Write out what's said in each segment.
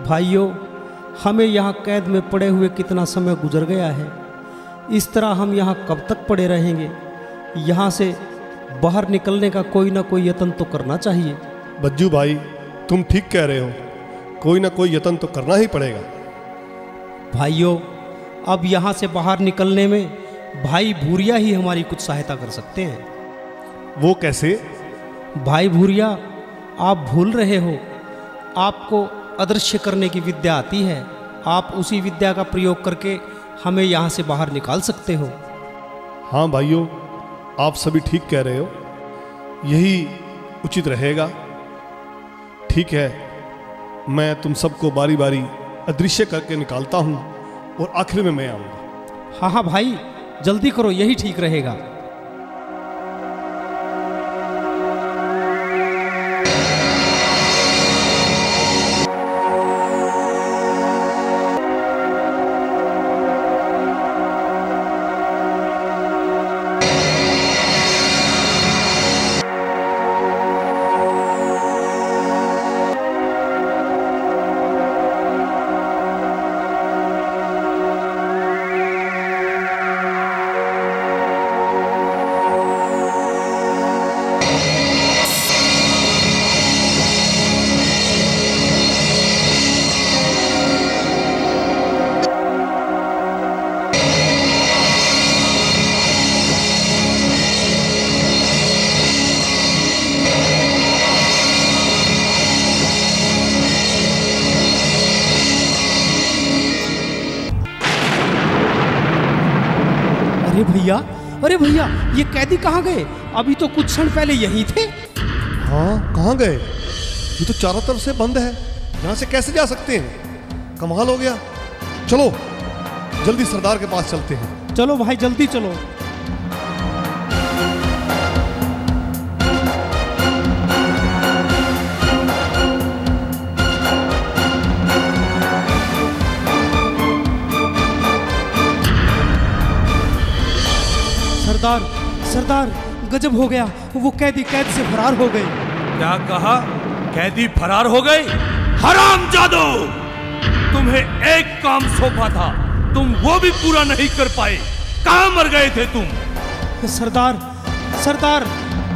भाइयों, हमें यहाँ कैद में पड़े हुए कितना समय गुजर गया है। इस तरह हम यहाँ कब तक पड़े रहेंगे? यहाँ से बाहर निकलने का कोई ना कोई यत्न तो करना चाहिए। बज्जू भाई, तुम ठीक कह रहे हो, कोई ना कोई यत्न तो करना ही पड़ेगा। भाइयों, अब यहाँ से बाहर निकलने में भाई भूरिया ही हमारी कुछ सहायता कर सकते हैं। वो कैसे? भाई भूरिया, आप भूल रहे हो, आपको अदृश्य करने की विद्या आती है। आप उसी विद्या का प्रयोग करके हमें यहाँ से बाहर निकाल सकते हो। हाँ भाइयों, आप सभी ठीक कह रहे हो, यही उचित रहेगा। ठीक है, मैं तुम सबको बारी बारी अदृश्य करके निकालता हूँ और आखिर में मैं आऊँगा। हाँ हाँ भाई, जल्दी करो, यही ठीक रहेगा। अरे भैया, ये कैदी कहाँ गए? अभी तो कुछ क्षण पहले यहीं थे। हाँ, कहाँ गए? ये तो चारों तरफ से बंद है, यहाँ से कैसे जा सकते हैं? कमाल हो गया। चलो जल्दी सरदार के पास चलते हैं। चलो भाई, जल्दी चलो। सरदार, सरदार, गजब हो गया, वो कैदी कैद से फरार हो गए। क्या कहा? कैदी फरार हो गए? हरामजादो, तुम्हें एक काम सौंपा था, तुम वो भी पूरा नहीं कर पाए। कहां मर गए थे तुम? सरदार, सरदार,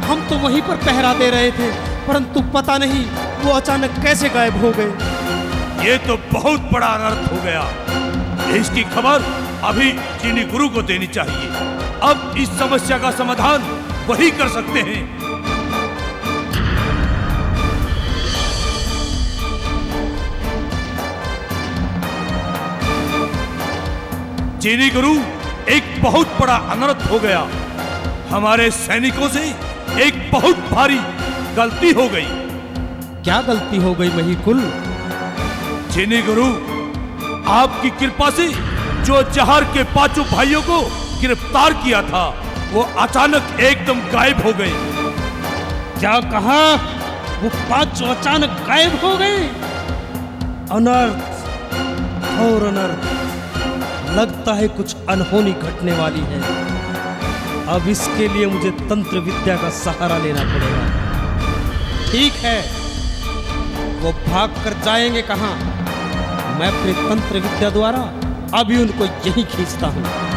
हम तो वहीं पर पहरा दे रहे थे, परंतु पता नहीं वो अचानक कैसे गायब हो गए। ये तो बहुत बड़ा अनर्थ हो गया। इसकी खबर अभी चीनी गुरु को देनी चाहिए। अब इस समस्या का समाधान वही कर सकते हैं। चीनी गुरु, एक बहुत बड़ा अनर्थ हो गया। हमारे सैनिकों से एक बहुत भारी गलती हो गई। क्या गलती हो गई महिकुल? चीनी गुरु, आपकी कृपा से जो जहर के पांचों भाइयों को गिरफ्तार किया था, वो अचानक एकदम गायब हो गए। क्या कहा? वो पांचों अचानक गायब हो गए? अनर्थ और अनर्थ, लगता है कुछ अनहोनी घटने वाली है। अब इसके लिए मुझे तंत्र विद्या का सहारा लेना पड़ेगा। ठीक है, वो भाग कर जाएंगे कहां? मैं अपने तंत्र विद्या द्वारा अभी उनको यहीं खींचता हूं।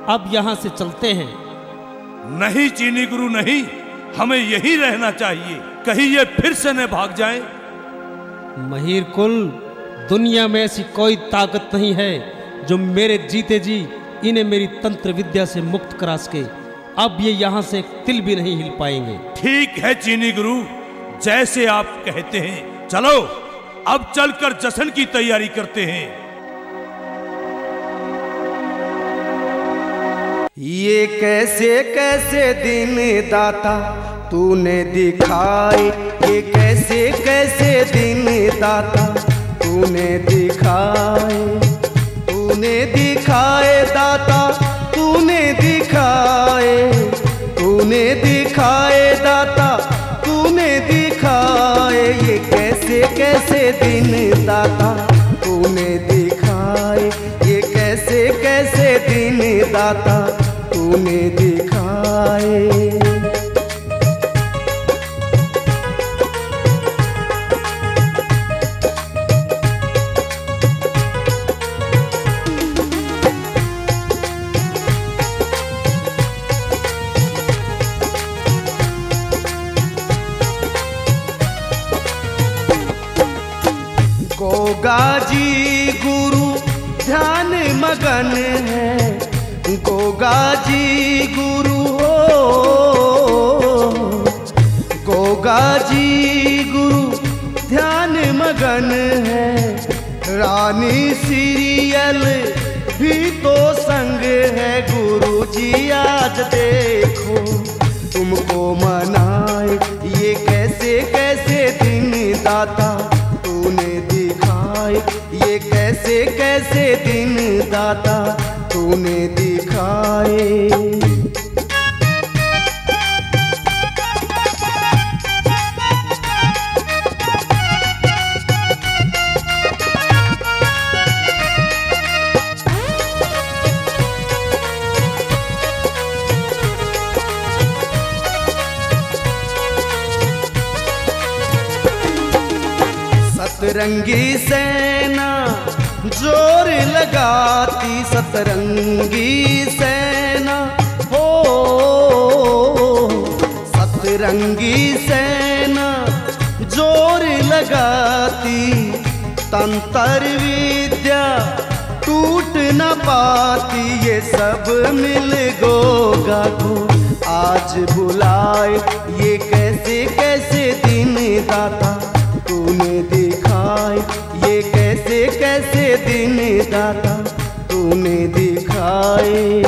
अब यहाँ से चलते हैं। नहीं चीनी गुरु नहीं, हमें यही रहना चाहिए, कहीं ये फिर से न भाग जाएं। महिर कुल, दुनिया में ऐसी कोई ताकत नहीं है जो मेरे जीते जी इन्हें मेरी तंत्र विद्या से मुक्त करा सके। अब ये यहाँ से एक तिल भी नहीं हिल पाएंगे। ठीक है चीनी गुरु, जैसे आप कहते हैं। चलो अब चलकर जश्न की तैयारी करते हैं। ये कैसे कैसे दिन दाता तूने दिखाए, ये कैसे कैसे दिन दाता तूने दिखाए, तूने दिखाए दाता, तूने दिखाए, तूने दिखाए दाता, तूने दिखाए। ये कैसे कैसे दिन दाता तूने दिखाए, ये कैसे कैसे दिन दाता तूने दिखाए। गोगा जी गुरु ध्यान मगन है, गोगा जी गुरु हो, गोगा जी गुरु ध्यान मगन है। रानी सीरियल भी तो संग है, गुरु जी आज देखो तुमको मनाए। ये कैसे कैसे दिन दाता तूने दिखाए, ये कैसे कैसे दिन दाता तूने दिखाए। सतरंगी सेना जोर लगाती, सतरंगी सेना हो, सतरंगी सेना जोर लगाती। तंत्र विद्या टूट न पाती, ये सब मिल गोगा को आज बुलाए। ये कैसे कैसे दिन दाता तूने दिखाए, ये कैसे कैसे दिन दाता तूने दिखाए।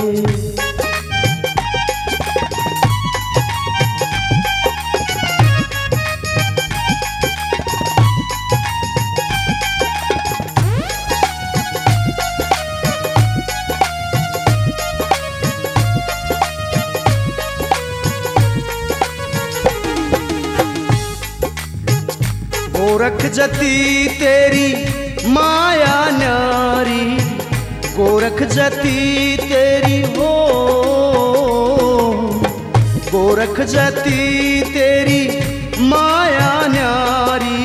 गोरख जती तेरी माया न्यारी, गोरख जती तेरी हो, गोरख जती तेरी माया न्यारी।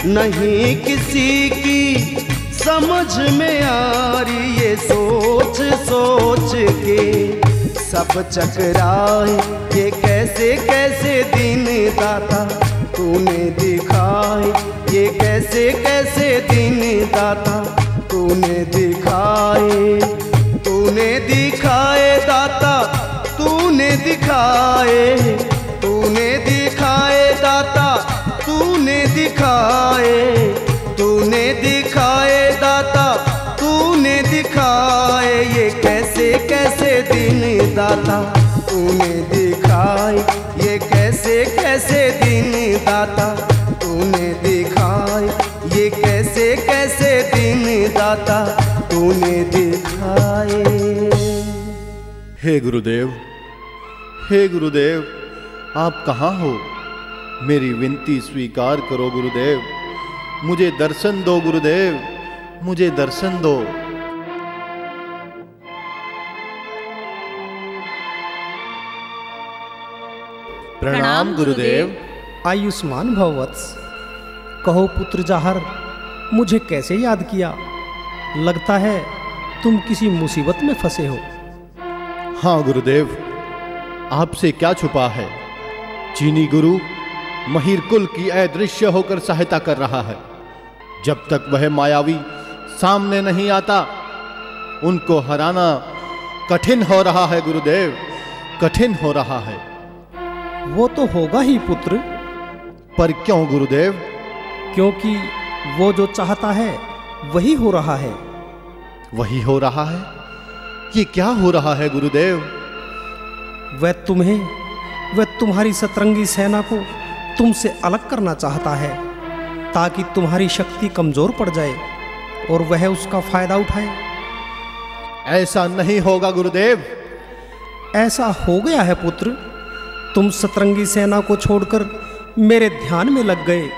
नहीं किसी की समझ में आ रही, ये सोच सोच के सब चकराए। ये कैसे कैसे दिन दाता तूने दिखाए, ये कैसे कैसे दिन दाता तूने दिखाए। तूने दिखाए दाता, तूने दिखाए, तूने दिखाए दाता, तूने दिखाए, तूने दिखाए दाता, तूने दिखाए। ये कैसे कैसे दिन दाता तूने दिखाए, ये कैसे कैसे दिन दाता तूने दिखाए, ये कैसे कैसे दिन दाता तूने दिखाए। हे गुरुदेव, हे गुरुदेव, आप कहाँ हो? मेरी विनती स्वीकार करो गुरुदेव। मुझे दर्शन दो गुरुदेव, मुझे दर्शन दो। प्रणाम गुरुदेव। आयुष्मान भव वत्स। कहो पुत्र जाहर, मुझे कैसे याद किया? लगता है तुम किसी मुसीबत में फंसे हो। हाँ गुरुदेव, आपसे क्या छुपा है। चीनी गुरु महिर कुल की अदृश्य होकर सहायता कर रहा है। जब तक वह मायावी सामने नहीं आता, उनको हराना कठिन हो रहा है गुरुदेव, कठिन हो रहा है। वो तो होगा ही पुत्र। पर क्यों गुरुदेव? क्योंकि वो जो चाहता है वही हो रहा है। वही हो रहा है? ये क्या हो रहा है गुरुदेव? वह तुम्हें, वह तुम्हारी सतरंगी सेना को तुमसे अलग करना चाहता है, ताकि तुम्हारी शक्ति कमजोर पड़ जाए और वह उसका फायदा उठाए। ऐसा नहीं होगा गुरुदेव। ऐसा हो गया है पुत्र। तुम सतरंगी सेना को छोड़कर मेरे ध्यान में लग गए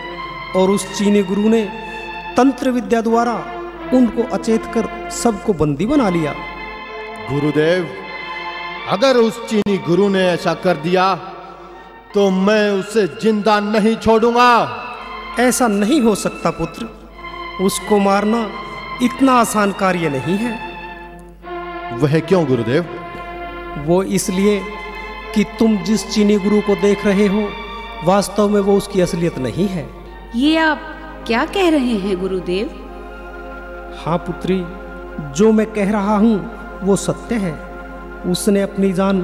और उस चीनी गुरु ने तंत्र विद्या द्वारा उनको अचेत कर सबको बंदी बना लिया। गुरुदेव, अगर उस चीनी गुरु ने ऐसा कर दिया तो मैं उसे जिंदा नहीं छोड़ूंगा। ऐसा नहीं हो सकता पुत्र। उसको मारना इतना आसान कार्य नहीं है। वह क्यों गुरुदेव? वो इसलिए कि तुम जिस चीनी गुरु को देख रहे हो, वास्तव में वो उसकी असलियत नहीं है। ये आप क्या कह रहे हैं गुरुदेव? हाँ पुत्री, जो मैं कह रहा हूँ वो सत्य है। उसने अपनी जान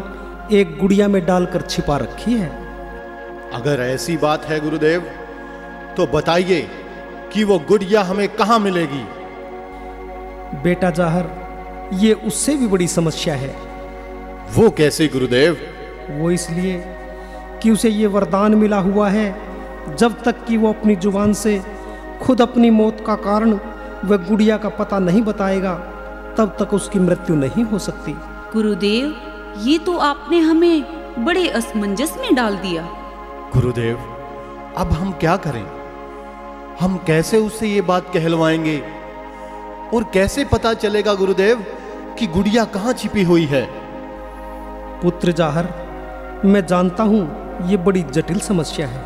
एक गुड़िया में डालकर छिपा रखी है। अगर ऐसी बात है गुरुदेव, तो बताइए कि वो गुड़िया हमें कहाँ मिलेगी? बेटा जाहर, ये उससे भी बड़ी समस्या है। वो कैसे गुरुदेव? वो इसलिए कि उसे ये वरदान मिला हुआ है, जब तक कि वो अपनी जुबान से खुद अपनी मौत का कारण वह गुड़िया का पता नहीं बताएगा, तब तक उसकी मृत्यु नहीं हो सकती। गुरुदेव, ये तो आपने हमें बड़े असमंजस में डाल दिया। गुरुदेव, अब हम क्या करें? हम कैसे उससे ये बात कहलवाएंगे? और कैसे पता चलेगा गुरुदेव कि गुड़िया कहाँ छिपी हुई है? पुत्र जाहर, मैं जानता हूं ये बड़ी जटिल समस्या है,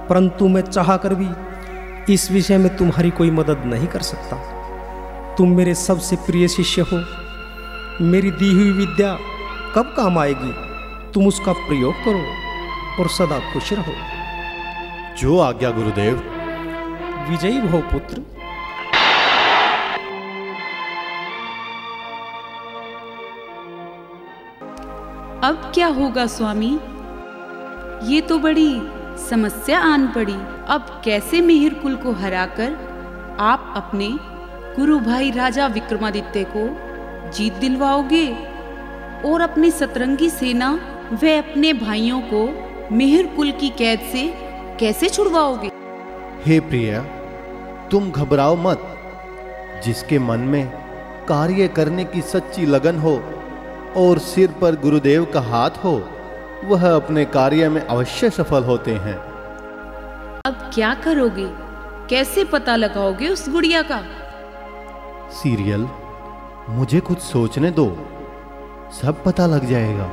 परंतु मैं चाहकर भी इस विषय में तुम्हारी कोई मदद नहीं कर सकता। तुम मेरे सबसे प्रिय शिष्य हो। मेरी दी हुई विद्या कब काम आएगी? तुम उसका प्रयोग करो और सदा खुश रहो। जो आज्ञा गुरुदेव। विजयी भव पुत्र। अब क्या होगा स्वामी? ये तो बड़ी समस्या आन पड़ी। अब कैसे मिहिर कुल को हराकर आप अपने गुरु भाई राजा विक्रमादित्य को जीत दिलवाओगे और अपनी सतरंगी सेना व अपने भाइयों को मिहिर कुल की कैद से कैसे छुड़वाओगे? हे प्रिया, तुम घबराओ मत। जिसके मन में कार्य करने की सच्ची लगन हो और सिर पर गुरुदेव का हाथ हो, वह अपने कार्य में अवश्य सफल होते हैं। अब क्या करोगे? कैसे पता लगाओगे उस गुड़िया का? सीरियल, मुझे कुछ सोचने दो, सब पता लग जाएगा।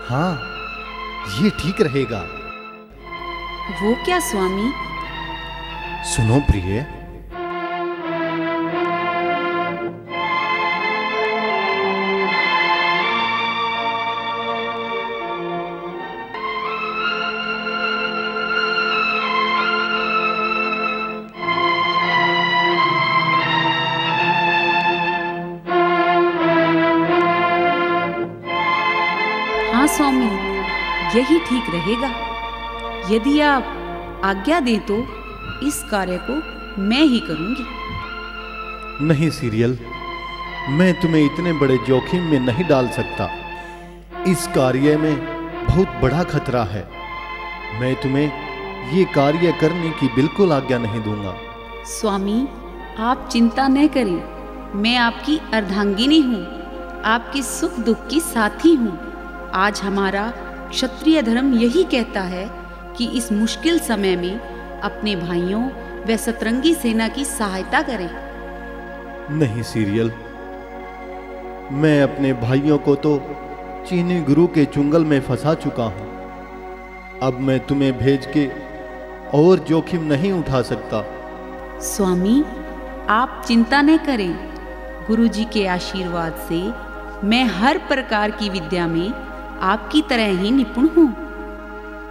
हाँ, ये ठीक रहेगा। वो क्या स्वामी? सुनो प्रिय, हाँ स्वामी, यही ठीक रहेगा। यदि आप आज्ञा दें तो इस कार्य को मैं ही करूंगी। नहीं सीरियल, मैं तुम्हें इतने बड़े जोखिम में नहीं डाल सकता। इस कार्य में बहुत बड़ा खतरा है। मैं तुम्हें ये कार्य करने की बिल्कुल आज्ञा नहीं दूंगा। स्वामी, आप चिंता न करें, मैं आपकी अर्धांगिनी हूँ, आपके सुख दुख की साथी हूँ। आज हमारा क्षत्रिय धर्म यही कहता है कि इस मुश्किल समय में अपने भाइयों व सतरंगी सेना की सहायता करें। नहीं सीरियल, मैं अपने भाइयों को तो चीनी गुरु के चुंगल में फंसा चुका हूं। अब मैं तुम्हें भेज के और जोखिम नहीं उठा सकता। स्वामी, आप चिंता न करें, गुरुजी के आशीर्वाद से मैं हर प्रकार की विद्या में आपकी तरह ही निपुण हूं।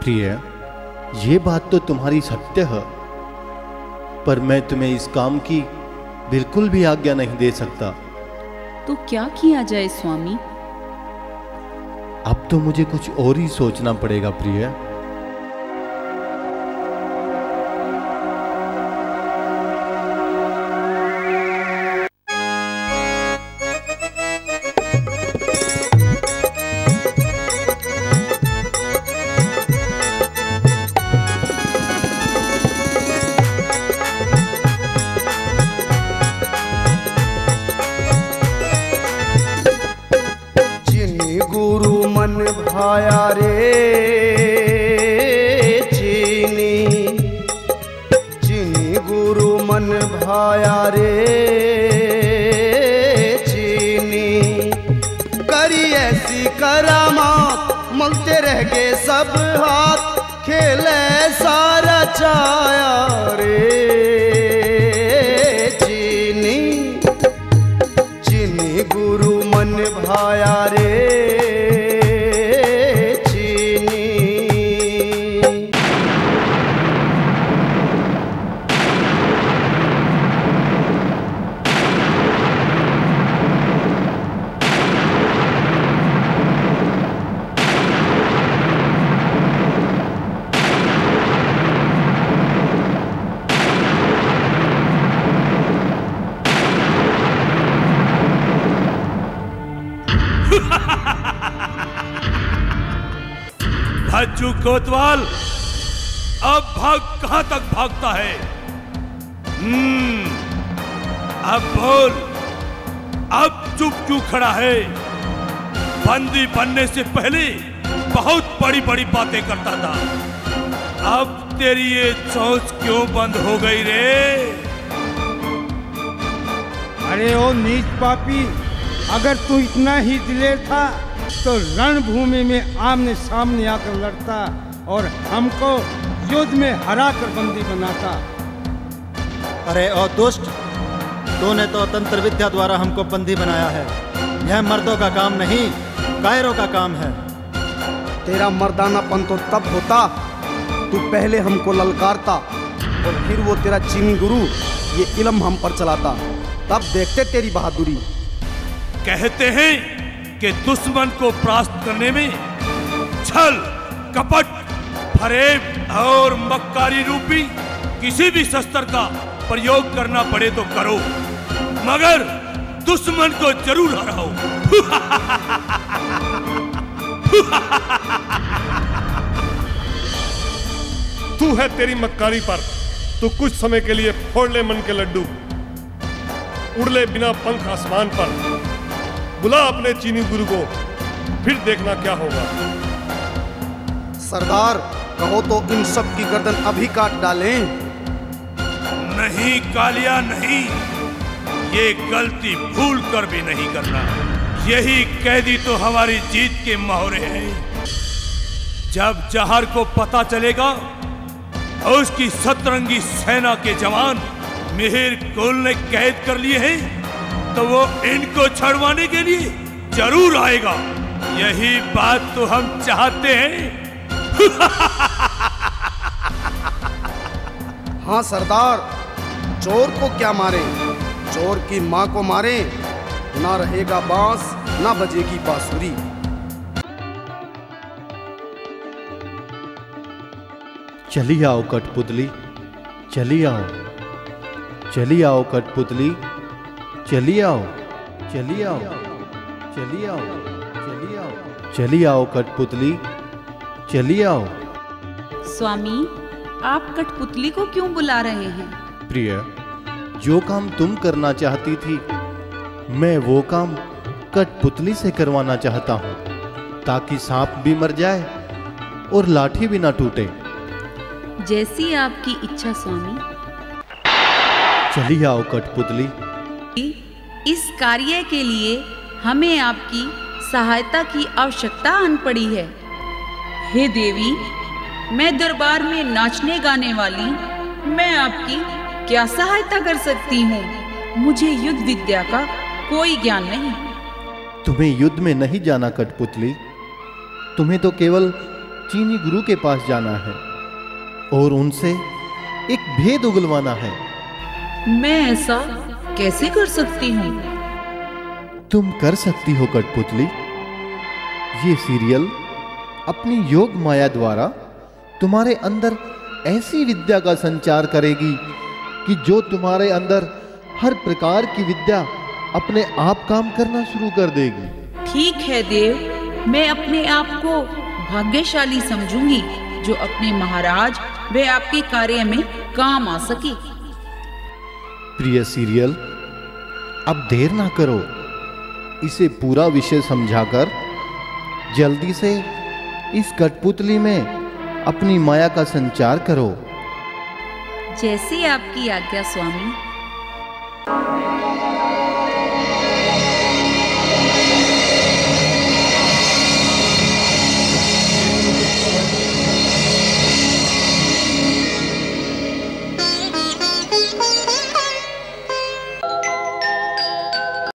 प्रिय, ये बात तो तुम्हारी सत्य है, पर मैं तुम्हें इस काम की बिल्कुल भी आज्ञा नहीं दे सकता। तो क्या किया जाए स्वामी? अब तो मुझे कुछ और ही सोचना पड़ेगा प्रिय। भाया रे चीनी गुरु मन भाया रे चीनी, करी ऐसी करामात मलते रह गए सब हाथ, खेले सारा चाया रे चीनी गुरु मन भाया रे। भज्जू कोतवाल, अब भाग कहां तक भागता है? अब बोल, अब चुप क्यों खड़ा है? बंदी बनने से पहले बहुत बड़ी बड़ी बातें करता था, अब तेरी ये सोच क्यों बंद हो गई रे? अरे ओ नीच पापी, अगर तू इतना ही दिलेर था तो रणभूमि में आमने सामने आकर लड़ता और हमको युद्ध में हरा कर बंदी बनाता। अरे ओ दुष्ट, तूने तो तंत्र विद्या द्वारा हमको बंदी बनाया है। यह मर्दों का काम नहीं, कायरों का काम है। तेरा मर्दानापन तो तब होता तू पहले हमको ललकारता और फिर वो तेरा चीनी गुरु ये इल्म हम पर चलाता, तब देखते तेरी बहादुरी। कहते हैं कि दुश्मन को परास्त करने में छल, कपट, फरेब और मक्कारी रूपी किसी भी शस्त्र का प्रयोग करना पड़े तो करो, मगर दुश्मन को जरूर हराओ। तू है तेरी मक्कारी पर, तू कुछ समय के लिए फोड़ ले मन के लड्डू, उड़ ले बिना पंख आसमान पर। बुला अपने चीनी गुरु को, फिर देखना क्या होगा। सरदार, कहो तो इन सब की गर्दन अभी काट डालें। नहीं कालिया नहीं, ये गलती भूल कर भी नहीं करना। यही कैदी तो हमारी जीत के मोहरे हैं। जब जहर को पता चलेगा और उसकी सतरंगी सेना के जवान मिहिर कुल ने कैद कर लिए हैं, तो वो इनको छड़वाने के लिए जरूर आएगा। यही बात तो हम चाहते हैं। हाँ सरदार, चोर को क्या मारे, चोर की माँ को मारे, ना रहेगा बांस ना बजेगी बांसुरी। चली आओ कठपुतली, चली आओ। चली आओ कठपुतली, चली आओ, चली आओ, चली आओ, चली आओ, चली आओ कठपुतली, चली आओ। स्वामी, आप कठपुतली को क्यों बुला रहे हैं? प्रिय, जो काम तुम करना चाहती थी, मैं वो काम कठपुतली से करवाना चाहता हूँ, ताकि सांप भी मर जाए और लाठी भी ना टूटे। जैसी आपकी इच्छा स्वामी। चली आओ कठपुतली। इस कार्य के लिए हमें आपकी सहायता की आवश्यकता आन पड़ी है। हे देवी, मैं दरबार में नाचने गाने वाली, मैं आपकी क्या सहायता कर सकती हूँ? मुझे युद्ध विद्या का कोई ज्ञान नहीं। तुम्हें युद्ध में नहीं जाना कठपुतली, तुम्हें तो केवल चीनी गुरु के पास जाना है और उनसे एक भेद उगलवाना है। मैं ऐसा कैसे कर सकती हूँ? तुम कर सकती हो कठपुतली। ये सीरियल अपनी योग माया द्वारा तुम्हारे अंदर ऐसी विद्या का संचार करेगी कि जो तुम्हारे अंदर हर प्रकार की विद्या अपने आप काम करना शुरू कर देगी। ठीक है देव, मैं अपने आप को भाग्यशाली समझूंगी जो अपने महाराज वे आपके कार्य में काम आ सके। प्रिय सीरियल, अब देर ना करो, इसे पूरा विषय समझाकर जल्दी से इस कठपुतली में अपनी माया का संचार करो। जैसी आपकी आज्ञा स्वामी।